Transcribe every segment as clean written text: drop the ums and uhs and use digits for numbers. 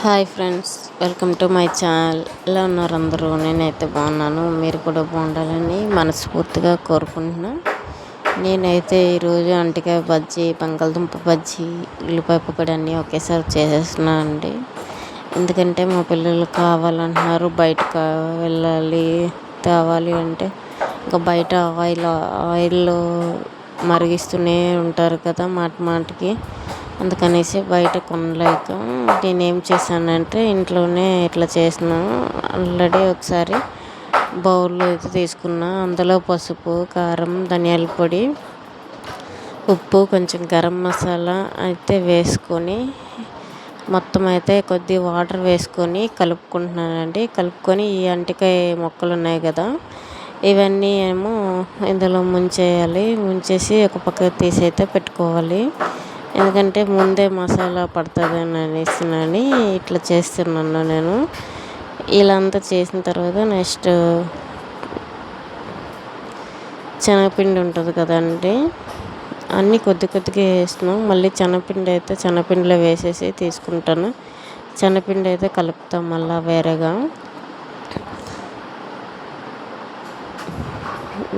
Hi friends, welcome to my channel. ఎలా ఉన్నారు అందరూ? నేనైతే బాగున్నాను. మీరు కూడా బాగుండాలని మనస్ఫూర్తిగా కోరుకుంటున్నా. నేనైతే ఈరోజు అంటికాయ బజ్జీ, బంగాళదుంప బజ్జీ, ఉల్లిపాయ పకోడీ అన్నీ ఒకేసారి చేసేస్తున్నాను అండి. ఎందుకంటే మా పిల్లలు కావాలంటున్నారు, బయటకు వెళ్ళాలి తేవాలి అంటే ఇంకా బయట ఆయిల్లో మరిగిస్తూనే ఉంటారు కదా మాటికి. అందుకనేసి బయట కొనలేక నేనేం చేశానంటే ఇంట్లోనే ఇట్లా చేసినాను. ఆల్రెడీ ఒకసారి బౌల్లో అయితే తీసుకున్నా. అందులో పసుపు, కారం, ధనియాల పొడి, ఉప్పు, కొంచెం గరం మసాలా అయితే వేసుకొని మొత్తం అయితే కొద్ది వాటర్ వేసుకొని కలుపుకుంటున్నానండి. కలుపుకొని ఈ అంటికాయ ముక్కలు ఉన్నాయి కదా, ఇవన్నీ ఏమో ఇందులో ముంచేసి ఒక పక్క తీసి అయితే పెట్టుకోవాలి. ఎందుకంటే ముందే మసాలా పడుతుందని అనేసినని ఇట్లా చేస్తున్నాను నేను. ఇలా అంతా చేసిన తర్వాత నెక్స్ట్ శనగపిండి ఉంటుంది కదండి, అన్నీ కొద్దిగా వేస్తున్నాం. మళ్ళీ శనగపిండిలో వేసేసి తీసుకుంటాను. శనగపిండి అయితే కలుపుతాం మళ్ళీ వేరేగా.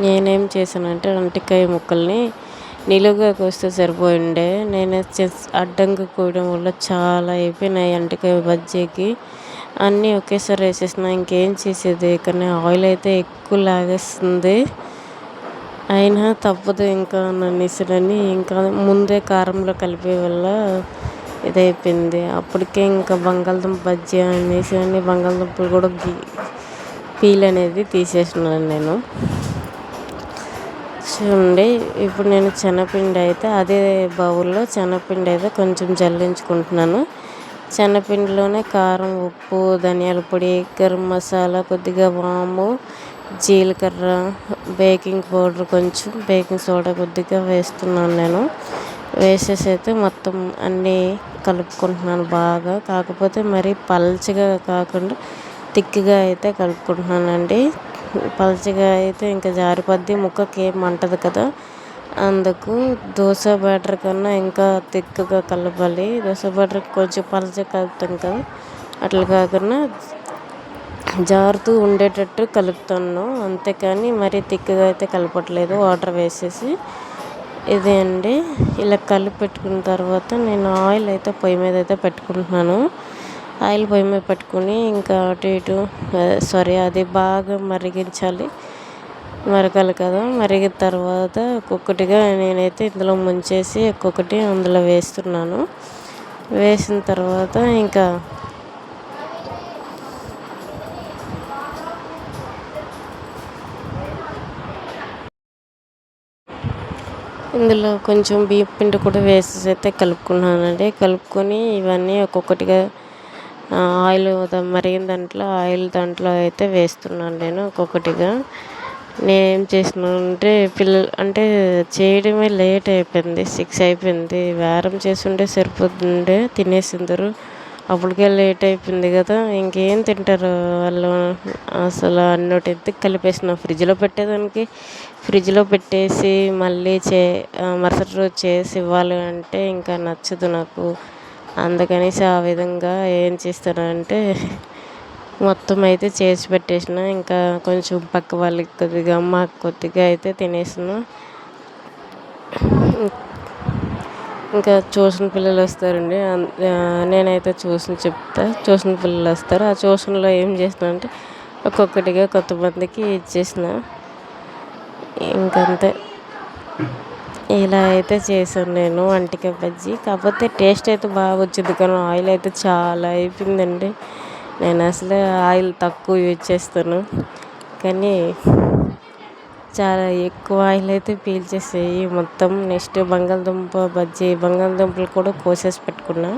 నేనేం చేశానంటే అంటికాయ ముక్కల్ని నిలువుగా కోస్తే సరిపోయిండే. నేను అడ్డంగా కోయడం వల్ల చాలా అయిపోయినాయి అంటికాయ బజ్జీకి. అన్నీ ఒకేసారి వేసేసిన, ఇంకేం చేసేది. కానీ ఆయిల్ అయితే ఎక్కువ లాగేస్తుంది. అయినా తప్పదు ఇంకా అనేసినని ఇంకా ముందే కారంలో కలిపే వల్ల ఇదైపోయింది. అప్పటికే ఇంకా బంగాళదుంప బజ్జీ అనేసి బంగాళదుంపలు కూడా పీల్ అనేది తీసేసినాను నేను. చూడండి, ఇప్పుడు నేను శనగపిండి అయితే అదే బౌల్లో శనగపిండి అయితే కొంచెం జల్లించుకుంటున్నాను. శనగపిండిలోనే కారం, ఉప్పు, ధనియాల పొడి, గరం మసాలా, కొద్దిగా వాము, జీలకర్ర, బేకింగ్ పౌడర్, కొంచెం బేకింగ్ సోడా కొద్దిగా వేస్తున్నాను నేను. వేసేసి అయితే మొత్తం అన్నీ కలుపుకుంటున్నాను బాగా. కాకపోతే మరీ పల్చగా కాకుండా థిక్గా అయితే కలుపుకుంటున్నానండి. పల్చగా అయితే ఇంకా జారిపోద్ది, ముక్కకి ఏం అంటదు కదా. అందుకు దోశ బ్యాటర్ కన్నా ఇంకా థిక్గా కలపాలి. దోశ బ్యాటర్ కొంచెం పల్చగా కలుపుతాం కదా, అట్లా కాకుండా జారుతూ ఉండేటట్టు కలుపుతాను. అంతేకాని మరీ థిక్గా అయితే కలపట్లేదు వాటర్ వేసేసి. ఇదే అండి, ఇలా కలిపి పెట్టుకున్న తర్వాత నేను ఆయిల్ అయితే పొయ్యి మీద అయితే పెట్టుకుంటున్నాను. ఆయిల్ పొయ్యి మీద పెట్టుకుని ఇంకా అటు ఇటు అది బాగా మరగాలి కదా. మరిగిన తర్వాత ఒక్కొక్కటిగా నేనైతే ఇందులో ముంచేసి ఒక్కొక్కటి అందులో వేస్తున్నాను. వేసిన తర్వాత ఇంకా ఇందులో కొంచెం బియ్యం పిండి కూడా వేసేసి అయితే కలుపుకున్నానండి. కలుపుకొని ఇవన్నీ ఒక్కొక్కటిగా ఆయిల్ మరిగిన దాంట్లో అయితే వేస్తున్నాను నేను ఒక్కొక్కటిగా. నేనేం చేసినానంటే పిల్లలు అంటే చేయడమే లేట్ అయిపోయింది, 6 అయిపోయింది. వారం చేసుంటే సరిపోతుండే, తినేసిందరు. అప్పటికే లేట్ అయిపోయింది కదా, ఇంకేం తింటారు వాళ్ళు. అసలు అన్నోటి ఎత్తి కలిపేసిన ఫ్రిడ్జ్లో పెట్టేసి మళ్ళీ మరుసటి రోజు చేసి ఇవ్వాలి అంటే ఇంకా నచ్చదు నాకు. అందుకనేసి ఆ విధంగా ఏం చేస్తానంటే మొత్తం అయితే చేసి పెట్టేసిన. ఇంకా కొంచెం పక్క వాళ్ళకి కొద్దిగా, అమ్మకి కొద్దిగా అయితే తినేసిన. ఇంకా ట్యూషన్ పిల్లలు వస్తారండి. నేనైతే ట్యూషన్ పిల్లలు వస్తారు. ఆ ట్యూషన్లో ఏం చేసిన అంటే ఒక్కొక్కటిగా కొంతమందికి ఇచ్చేసిన. ఇంకంతే, ఇలా అయితే చేశాను నేను అంటికాయ బజ్జీ. కాకపోతే టేస్ట్ అయితే బాగా వచ్చింది, కానీ ఆయిల్ అయితే చాలా అయిపోయిందండి. నేను అసలు ఆయిల్ తక్కువ యూజ్ చేస్తాను, కానీ చాలా ఎక్కువ ఆయిల్ అయితే పీల్చేసాయి మొత్తం. నెక్స్ట్ బంగాళదుంపలు కూడా కోసేసి పెట్టుకున్నా.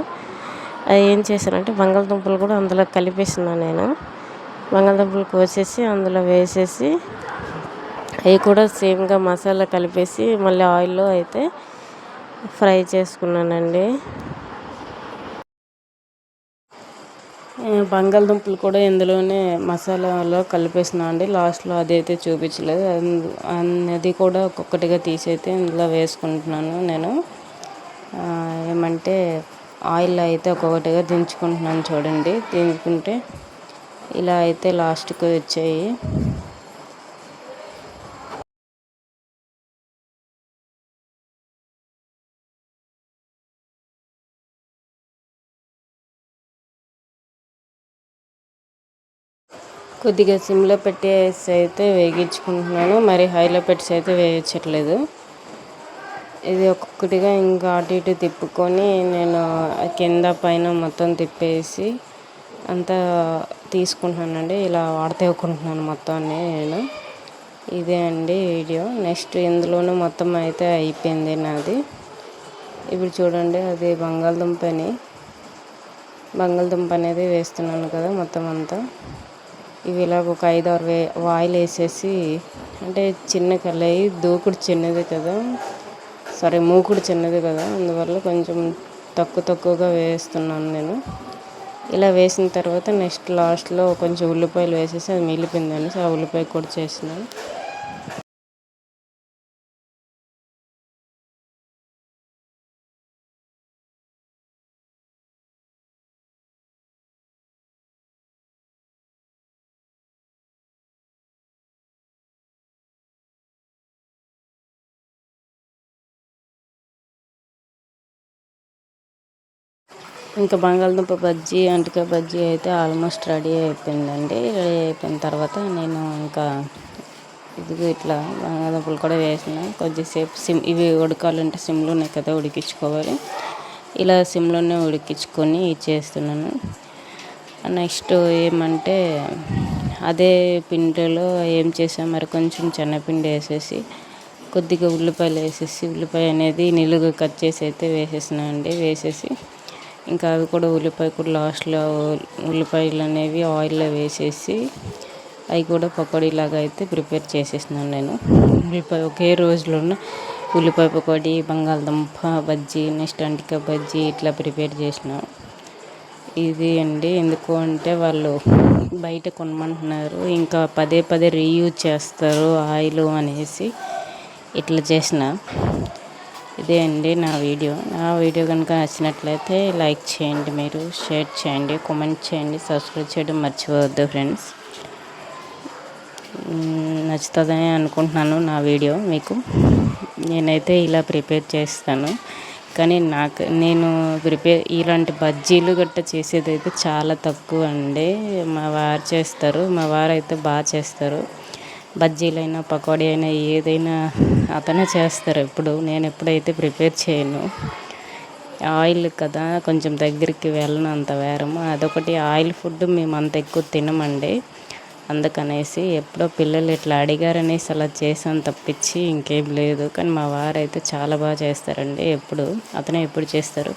అది ఏం చేశానంటే బంగాళదుంపలు కూడా అందులో కలిపేసినా నేను. బంగాళదుంపలు కోసేసి అందులో వేసేసి అవి కూడా సేమ్గా మసాలా కలిపేసి మళ్ళీ ఆయిల్లో అయితే ఫ్రై చేసుకున్నానండి. బంగాళదుంపలు కూడా ఇందులోనే మసాలాలో కలిపేసినా అండి. లాస్ట్లో అదైతే చూపించలేదు. అది కూడా ఒక్కొక్కటిగా తీసి అయితే ఇందులో వేసుకుంటున్నాను నేను. ఏమంటే ఆయిల్ అయితే ఒక్కొక్కటిగా దించుకుంటున్నాను చూడండి. దించుకుంటే ఇలా అయితే లాస్ట్కి వచ్చాయి. కొద్దిగా సిమ్లో పెట్టేసి అయితే వేగించుకుంటున్నాను, మరి హైలో పెట్టేసి అయితే వేయించట్లేదు. ఇది ఒక్కొక్కటిగా ఇంకా అటు ఇటు తిప్పుకొని నేను కింద పైన మొత్తం తిప్పేసి అంతా తీసుకుంటున్నానండి. ఇలా వాడతేకుంటున్నాను మొత్తాన్ని నేను. ఇదే అండి వీడియో. నెక్స్ట్ ఇందులోనూ మొత్తం అయితే అయిపోయింది నాది. ఇప్పుడు చూడండి, అది బంగాళదుంప అనేది వేస్తున్నాను కదా మొత్తం అంతా. ఇవి ఇలా ఒక 5-6 ఆయిల్ వేసేసి, అంటే చిన్న కళాయి, దూకుడు చిన్నది కదా, మూకుడు చిన్నది కదా, అందువల్ల కొంచెం తక్కువగా వేస్తున్నాను నేను. ఇలా వేసిన తర్వాత నెక్స్ట్ లాస్ట్లో కొంచెం ఉల్లిపాయలు వేసేసి అది మిగిలిపోయిందని ఆ ఉల్లిపాయ కూడా చేసినాను. ఇంకా బంగాళదుంప బజ్జీ, అంటికాయ బజ్జీ అయితే ఆల్మోస్ట్ రెడీ అయిపోయిందండి. రెడీ అయిపోయిన తర్వాత నేను ఇంకా ఇదిగో ఇట్లా బంగాళదుంపలు కూడా వేసిన కొద్దిసేపు ఇవి ఉడకాలంటే సిమ్లోనే కదా ఉడికించుకోవాలి. ఇలా సిమ్లోనే ఉడికించుకొని ఇచ్చేస్తున్నాను. నెక్స్ట్ ఏమంటే అదే పిండిలో ఏం చేసాం, మరి కొంచెం శనగపిండి వేసేసి కొద్దిగా ఉల్లిపాయలు వేసేసి, ఉల్లిపాయ అనేది నిలువుగా కట్ చేసి అయితే వేసేసినా అండి. వేసేసి ఇంకా అవి కూడా ఉల్లిపాయ కూడా లాస్ట్లో ఉల్లిపాయలు అనేవి ఆయిల్లో వేసేసి అవి కూడా పకోడీలాగా అయితే ప్రిపేర్ చేసేసినాను నేను. ఉల్లిపాయ ఒకే రోజులోనే ఉల్లిపాయ పకోడీ, బంగాళదుంప బజ్జీ, నెక్స్ట్ అంటికాయ బజ్జీ ఇట్లా ప్రిపేర్ చేసిన. ఇది అండి. ఎందుకు అంటే వాళ్ళు బయట కొనమంటున్నారు, ఇంకా పదే రీయూజ్ చేస్తారు ఆయిల్ అనేసి ఇట్లా చేసిన. ఇదే అండి నా వీడియో కనుక నచ్చినట్లయితే లైక్ చేయండి, మీరు షేర్ చేయండి, కామెంట్ చేయండి, సబ్స్క్రైబ్ చేయడం మర్చిపోవద్దు ఫ్రెండ్స్. నచ్చుతుందని అనుకుంటున్నాను నా వీడియో మీకు. నేనైతే ఇలా ప్రిపేర్ చేస్తాను, కానీ నేను ఇలాంటి బజ్జీలు గట్ట చేసేది అయితే చాలా తక్కువ అండి. మా వారు చేస్తారు, మా వారు అయితే బాగా చేస్తారు. బజ్జీలైనా పకోడీ అయినా ఏదైనా అతనే చేస్తారు. నేను ఎప్పుడైతే ప్రిపేర్ చేయను. ఆయిల్ కదా, కొంచెం దగ్గరికి వెళ్ళను అంత వేరము. అదొకటి, ఆయిల్ ఫుడ్ మేము అంత ఎక్కువ తినమండి. అందుకనేసి ఎప్పుడో పిల్లలు ఇట్లా అడిగారనేసి అలా చేసాను తప్పించి ఇంకేం లేదు. కానీ మా వారు అయితే చాలా బాగా చేస్తారండి. అతనే ఎప్పుడు చేస్తారు.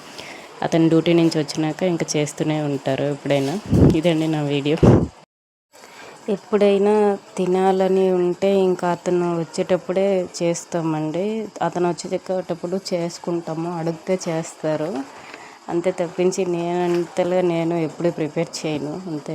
అతని డ్యూటీ నుంచి వచ్చినాక ఇంకా చేస్తూనే ఉంటారు ఎప్పుడైనా. ఇదండి నా వీడియో. ఎప్పుడైనా తినాలని ఉంటే ఇంకా అతను వచ్చేటప్పుడే చేస్తామండి. అతను వచ్చేటప్పుడు చేసుకుంటాము, అడిగితే చేస్తారు. అంతే తప్పించి నేను ఎప్పుడు ప్రిపేర్ చేయను అంతే.